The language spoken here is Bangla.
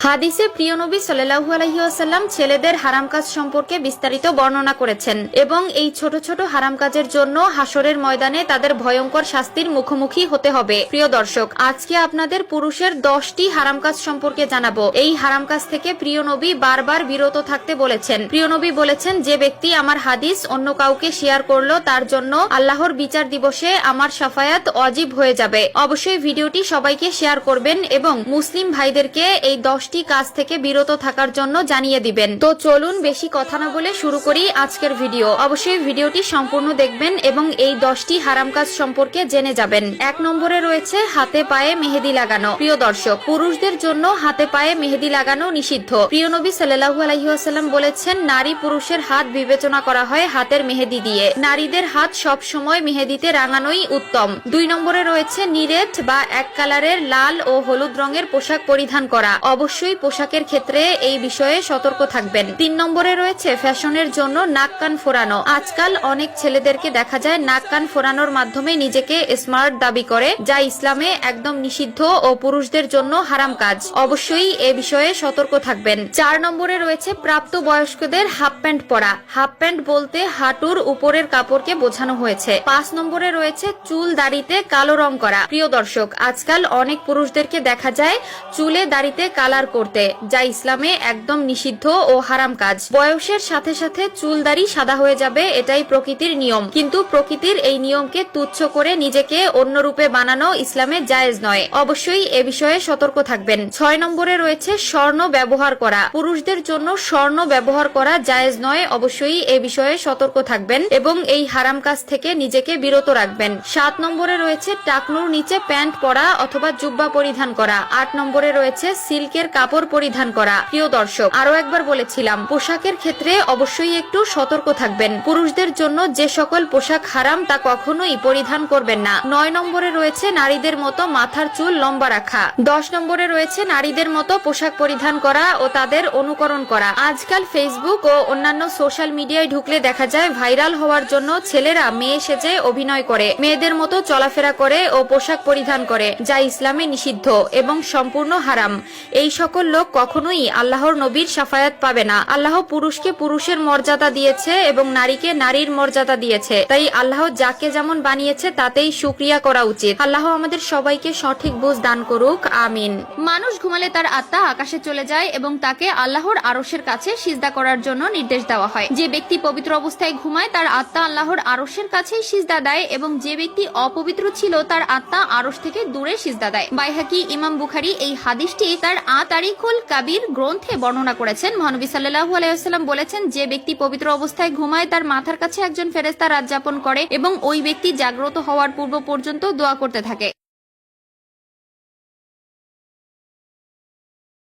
হাদিসে প্রিয় নবী সাল্লাল্লাহু আলাইহি ওয়াসাল্লাম ছেলেদের হারাম কাজ সম্পর্কে বিস্তারিত বর্ণনা করেছেন এবং এই ছোট ছোট হারাম কাজের জন্য হাসরের ময়দানে তাদের ভয়ঙ্কর শাস্তির মুখোমুখি হতে হবে। প্রিয় দর্শক, আজকে আপনাদের পুরুষের 10টি হারাম কাজ সম্পর্কে জানাবো। এই হারাম কাজ থেকে প্রিয় নবী বারবার বিরত থাকতে বলেছেন। প্রিয় নবী বলেছেন, যে ব্যক্তি আমার হাদিস অন্য কাউকে শেয়ার করলো তার জন্য আল্লাহর বিচার দিবসে আমার শাফায়াত ওয়াজিব হয়ে যাবে। অবশ্যই ভিডিওটি সবাইকে শেয়ার করবেন এবং মুসলিম ভাইদেরকে এই 10টি কাজ থেকে বিরত থাকার জন্য জানিয়ে দিবেন। তো চলুন বেশি কথা না বলে শুরু করি আজকের ভিডিও। অবশ্যই ভিডিওটি সম্পূর্ণ দেখবেন এবং এই 10টি হারাম কাজ সম্পর্কে জেনে যাবেন। 1 নম্বরে রয়েছে হাতে পায়ে মেহেদি লাগানো। প্রিয় দর্শক, পুরুষদের জন্য হাতে পায়ে মেহেদি লাগানো নিষিদ্ধ। প্রিয় নবী সাল্লাল্লাহু আলাইহি ওয়াসাল্লাম বলেছেন, নারী পুরুষের হাত বিবেচনা করা হয় হাতের মেহেদি দিয়ে। নারীদের হাত সব সময় মেহেদিতে রাঙানোই উত্তম। 2 নম্বরে রয়েছে নিরেট বা এক কালারের লাল ও হলুদ রঙের পোশাক পরিধান করা। অবশ্যই পোশাকের ক্ষেত্রে এই বিষয়ে সতর্ক থাকবেন। 3 নম্বরে রয়েছে ফ্যাশনের জন্য নাক কান ফোড়ানো। আজকাল অনেক ছেলেদেরকে দেখা যায় নাক কান ফোড়ানোর মাধ্যমে নিজেকে স্মার্ট দাবি করে, যা ইসলামে একদম নিষিদ্ধ ও পুরুষদের জন্য হারাম কাজ। অবশ্যই এ বিষয়ে সতর্ক থাকবেন। 4 নম্বরে রয়েছে প্রাপ্ত বয়স্কদের হাফ প্যান্ট পরা। হাফ প্যান্ট বলতে হাঁটুর উপরের কাপড়কে বোঝানো হয়েছে। 5 নম্বরে রয়েছে চুল দাড়িতে কালো রং করা। প্রিয় দর্শক, আজকাল অনেক পুরুষদেরকে দেখা যায় চুলে দাড়িতে কালার করতে, যা ইসলামে একদম নিষিদ্ধ ও হারাম কাজ। বয়সের সাথে সাথে চুল দাড়ি সাদা হয়ে যাবে, এটাই প্রকৃতির নিয়ম। কিন্তু প্রকৃতির এই নিয়মকে তুচ্ছ করে নিজেকে অন্য রূপে বানানো ইসলামে জায়েজ নয়। অবশ্যই এ বিষয়ে সতর্ক থাকবেন। 6 নম্বরে রয়েছে স্বর্ণ ব্যবহার করা। পুরুষদের জন্য স্বর্ণ ব্যবহার করা জায়েজ নয়। অবশ্যই এ বিষয়ে সতর্ক থাকবেন এবং এই হারাম কাজ থেকে নিজেকে বিরত রাখবেন। 7 নম্বরে রয়েছে টাকনুর নিচে প্যান্ট পরা অথবা জুব্বা পরিধান করা। 8 নম্বরে রয়েছে সিল্কের কাপড় পরিধান করা। প্রিয় দর্শক, আরো একবার বলেছিলাম, পোশাকের ক্ষেত্রে অবশ্যই একটু সতর্ক থাকবেন। পুরুষদের জন্য যে সকল পোশাক হারাম তা কখনোই পরিধান করবেন না। 9 নম্বরে রয়েছে নারীদের মতো মাথার চুল লম্বা রাখা। 10 নম্বরে রয়েছে নারীদের মতো পোশাক পরিধান করা ও তাদের অনুকরণ করা। আজকাল ফেসবুক ও অন্যান্য সোশ্যাল মিডিয়ায় ঢুকলে দেখা যায় ভাইরাল হওয়ার জন্য ছেলেরা মেয়ে সেজে অভিনয় করে, মেয়েদের মতো চলাফেরা করে ও পোশাক পরিধান করে, যা ইসলামে নিষিদ্ধ এবং সম্পূর্ণ হারাম। এই সকল লোক কখনোই আল্লাহর নবীর শাফায়াত পাবে না। আল্লাহ পুরুষকে পুরুষের মর্যাদা দিয়েছে এবং নারীকে নারীর মর্যাদা দিয়েছে। তাই আল্লাহ যাকে যেমন বানিয়েছে তাতেই শুকরিয়া করা উচিত। আল্লাহ আমাদের সবাইকে সঠিক বুঝ দান করুক, আমিন। মানুষ ঘুমালে তার আত্মা আকাশে চলে যায় এবং তাকে আল্লাহর আরশের কাছে সিজদা করার জন্য নির্দেশ দেওয়া হয়। যে ব্যক্তি পবিত্র অবস্থায় ঘুমায় তার আত্মা আল্লাহর আরশের কাছেই সিজদা দেয় এবং যে ব্যক্তি অপবিত্র ছিল তার আত্মা আরশ থেকে দূরে সিজদা দেয়। বাইহাকি ইমাম বুখারী এই হাদিসটি তার তারিখুল কাবির গ্রন্থে বর্ণনা করেছেন। মহানবী সাল্লাল্লাহু আলাইহি ওয়াসাল্লাম বলেছেন, যে ব্যক্তি পবিত্র অবস্থায় ঘুমায় তার মাথার কাছে একজন ফেরেশতা রাত যাপন করে এবং ওই ব্যক্তি জাগ্রত হওয়ার পূর্ব পর্যন্ত দোয়া করতে থাকে।